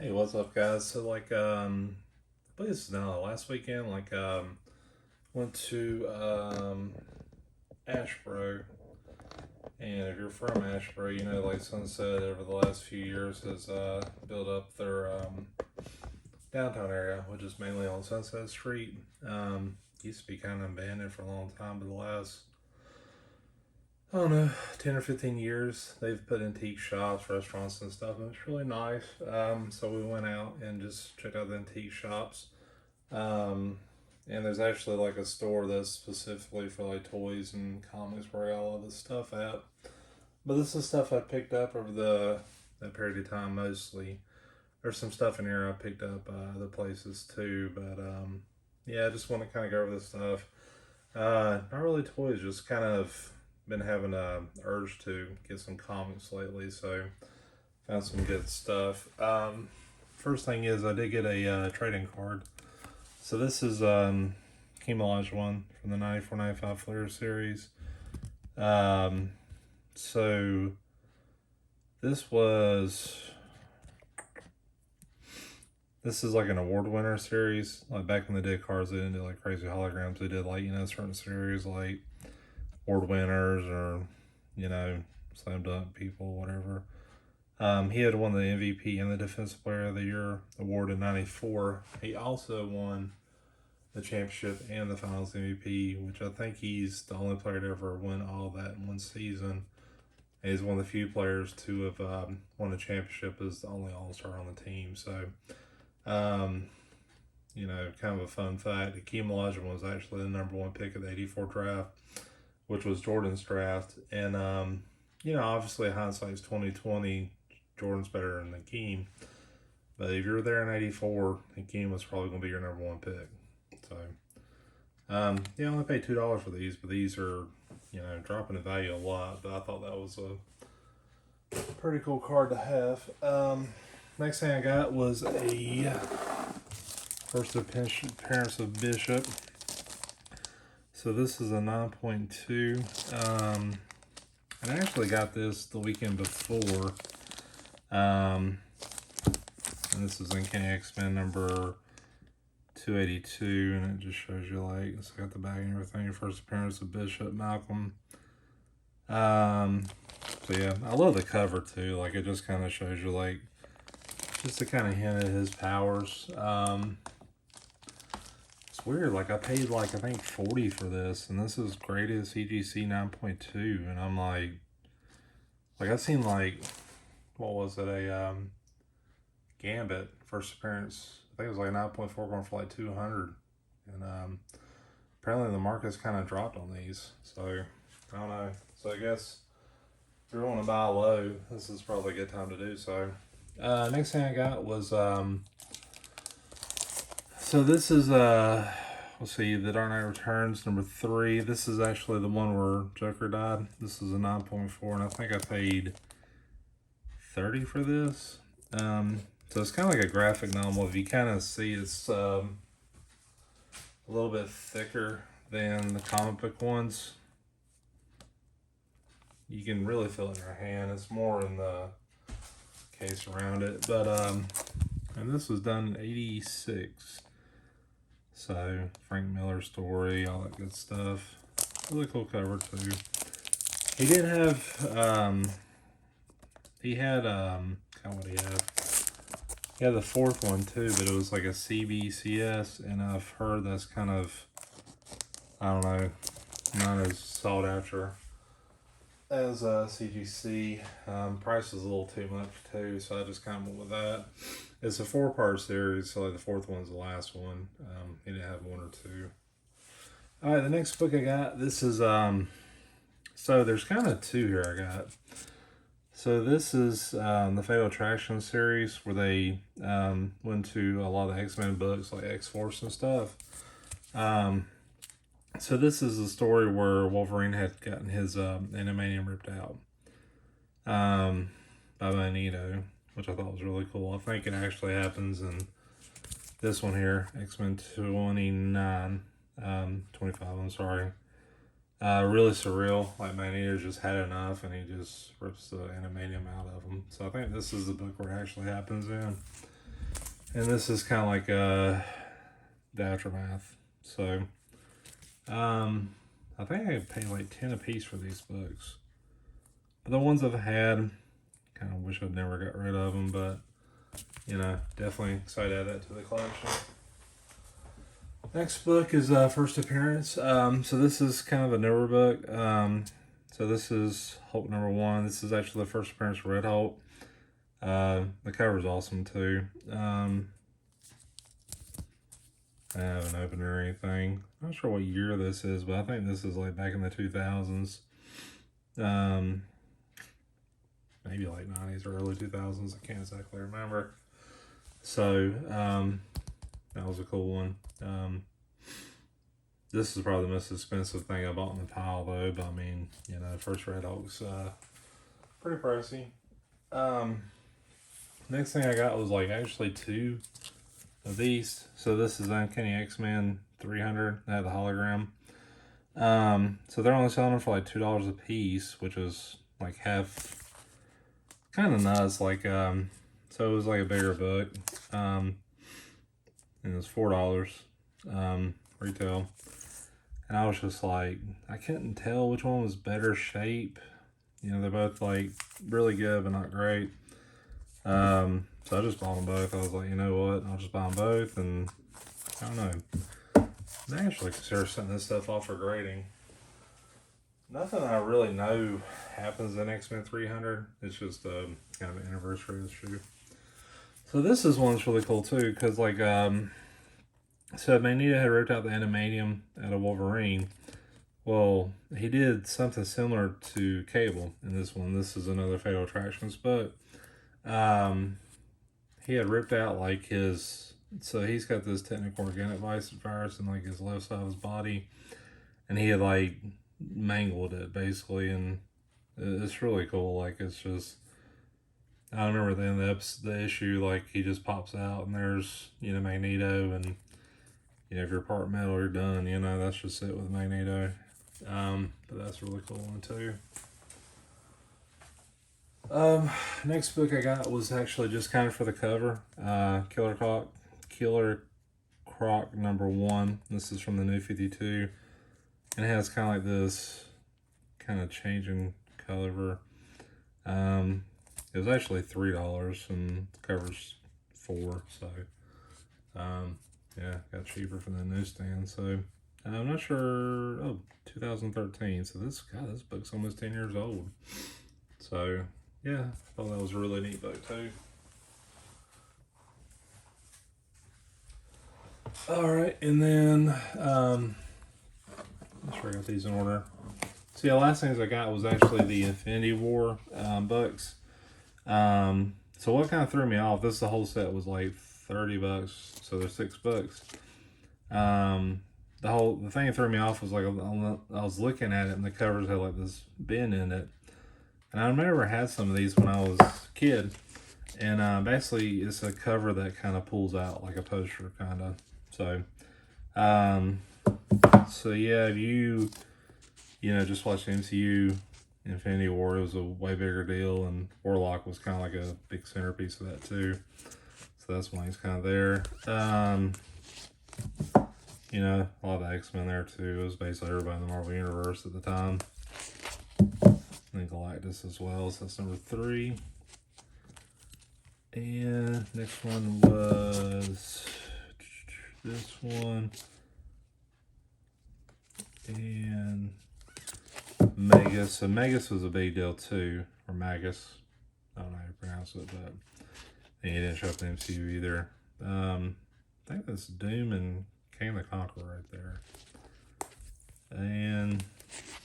Hey, what's up, guys? So, I believe this is now last weekend. Went to Asheboro, and if you're from Asheboro, you know, like Sunset over the last few years has built up their downtown area, which is mainly on Sunset Street. Used to be kind of abandoned for a long time, but the last I don't know, 10 or 15 years, they've put antique shops, restaurants, and stuff, and it's really nice. So we went out and just checked out the antique shops. Um, and there's actually like a store that's specifically for like toys and comics where I got all this stuff at. But this is stuff I picked up over that period of time mostly. There's some stuff in here I picked up other places too, but yeah, I just want to kind of go over this stuff. Not really toys, just kind of been having a urge to get some comics lately, so found some good stuff. First thing is I did get a trading card. So this is Camouflage one from the 94-95 Flair series. Um, so this was this is like an award winner series. Like back in the day, cards they didn't do like crazy holograms. They did like certain series like award winners or slam dunk people, whatever. He had won the MVP and the Defensive Player of the Year award in '94. He also won the championship and the Finals MVP, which I think he's the only player to ever win all of that in one season. And he's one of the few players to have won a championship as the only All-Star on the team. So, um, kind of a fun fact. Hakeem Olajuwon was actually the number one pick of the '84 draft, which was Jordan's draft. And, obviously hindsight's 2020. Jordan's better than Hakeem. But if you're there in '84, Hakeem was probably going to be your number one pick. So, I only paid $2 for these, but these are, dropping in value a lot. But I thought that was a pretty cool card to have. Next thing I got was a first appearance of Bishop. So this is a 9.2. I actually got this the weekend before. And this is in XMen number 282, and it just shows you like it's got the bag and everything. Your first appearance of Bishop Malcolm. So yeah, I love the cover too. Like it just kind of shows you like just to kind of hint at his powers. It's weird. Like I paid like I think 40 for this, and this is greatest CGC 9.2, and I'm like I've seen like what was it a Gambit first appearance. I think it was like 9.4 going for like 200, and apparently the market's kind of dropped on these. So I don't know. So I guess if you're wanting to buy low, this is probably a good time to do so. Next thing I got was so this is let's see, The Dark Knight Returns number 3. This is actually the one where Joker died. This is a 9.4, and I think I paid 30 for this. So it's kind of like a graphic novel. If you kind of see, it's a little bit thicker than the comic book ones. You can really feel it in your hand. It's more in the case around it. But, and this was done in '86. So, Frank Miller story, all that good stuff. Really cool cover, too. He did have, he had, what did he have? He had the 4th one, too, but it was like a CBCS, and I've heard that's kind of, I don't know, not as sought after as CGC. Price is a little too much too, so I just kind of went with that. It's a 4-part series, so like the 4th one's the last one. He didn't have 1 or 2. All right, the next book I got. This is so there's kind of 2 here I got. So this is the Fatal Attraction series where they went to a lot of the X-Men books like X-Force and stuff. So this is a story where Wolverine had gotten his animanium ripped out by Magneto, which I thought was really cool. I think it actually happens in this one here, X-Men 25, I'm sorry. Really surreal. Like Magneto just had enough and he just rips the animanium out of him. So I think this is the book where it actually happens in. And this is kind of like the aftermath. So, I think I paid like 10 a piece for these books. But the ones I've had, kind of wish I'd never got rid of them, but you know, definitely excited to add that to the collection. Next book is First Appearance. So this is kind of a newer book. So this is Hulk #1. This is actually the first appearance of Red Hulk. The cover's awesome too. I haven't opened it or anything. I'm not sure what year this is, but I think this is like back in the 2000s. Maybe like 90s or early 2000s. I can't exactly remember. So, that was a cool one. This is probably the most expensive thing I bought in the pile, though. But I mean, you know, first Red Hulk's pretty pricey. Next thing I got was like actually 2 of these. So this is Uncanny X-Men 300. They have the hologram. So they're only selling them for like $2 a piece, which is like half. Kind of nuts. Like, so it was like a bigger book. And it was $4 retail. And I was just like, I couldn't tell which one was better shape. You know, they're both like really good, but not great. So I just bought them both. I was like, you know what? I'll just buy them both. And I don't know. I actually consider sending this stuff off for grading. Nothing I really know happens in X-Men 300. It's just kind of an anniversary issue. So this is one that's really cool too, because like, so Magneto had ripped out the adamantium out of Wolverine. Well, he did something similar to Cable in this one. This is another Fatal Attractions, but he had ripped out like his. So he's got this technical organic virus in like his left side of his body, and he had like mangled it basically, and it's really cool. Like, it's just, I remember at the end of the issue, like he just pops out and there's, you know, Magneto, and you know, if you're part metal, you're done. You know, that's just it with Magneto. But that's a really cool one too. Next book I got was actually just kind of for the cover. Killer Croc #1. This is from the New 52. And it has kind of like this kind of changing cover. It was actually $3 and the cover's $4. So, yeah, got cheaper from the newsstand. So, I'm not sure. Oh, 2013. So this book's almost 10 years old. So, yeah, I thought that was a really neat book too. All right, and then make sure I got these in order. So yeah, last things I got was actually the Infinity War books. So what kind of threw me off? The whole set was like $30, so there's 6 books. The thing that threw me off was like I was looking at it and the covers had like this bend in it, and I remember I had some of these when I was a kid, and basically it's a cover that kind of pulls out like a poster kind of. So, so yeah, if you know, just watch the MCU, Infinity War, it was a way bigger deal, and Warlock was kind of like a big centerpiece of that too. So that's why he's kind of there. You know, a lot of the X-Men there too. It was basically everybody in the Marvel Universe at the time. And Galactus as well, so that's number 3. And next one was this one. And Magus. So Magus was a big deal too, or Magus. I don't know how to pronounce it, but he didn't show up in the MCU either. I think that's Doom and Kang the Conqueror right there. And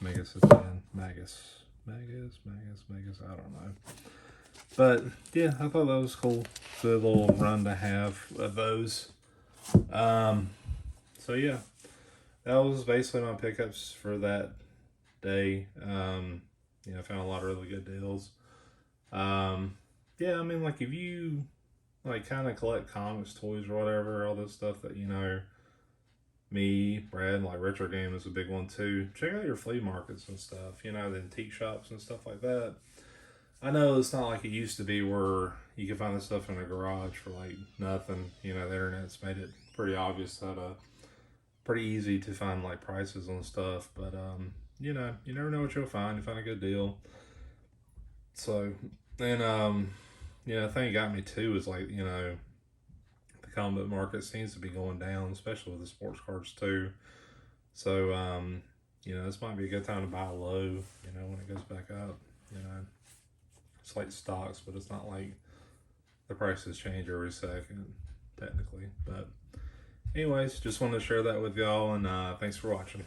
Magus again. Magus. I don't know. But yeah, I thought that was cool. Good little run to have of those. So yeah, that was basically my pickups for that day. You know, I found a lot of really good deals. Yeah, I mean, like if you like kind of collect comics, toys, or whatever, all this stuff that, you know, me, Brad, like retro game is a big one too. Check out your flea markets and stuff, you know, the antique shops and stuff like that. I know it's not like it used to be where you could find this stuff in a garage for like nothing. You know, the internet's made it pretty obvious that pretty easy to find like prices on stuff, but you know, you never know what you'll find. You find a good deal. So, and you know, the thing that got me too is like, you know, the comic book market seems to be going down, especially with the sports cards too. So, you know, this might be a good time to buy low, you know, when it goes back up. You know, it's like stocks, but it's not like the prices change every second, technically. But, anyways, just wanted to share that with y'all, and thanks for watching.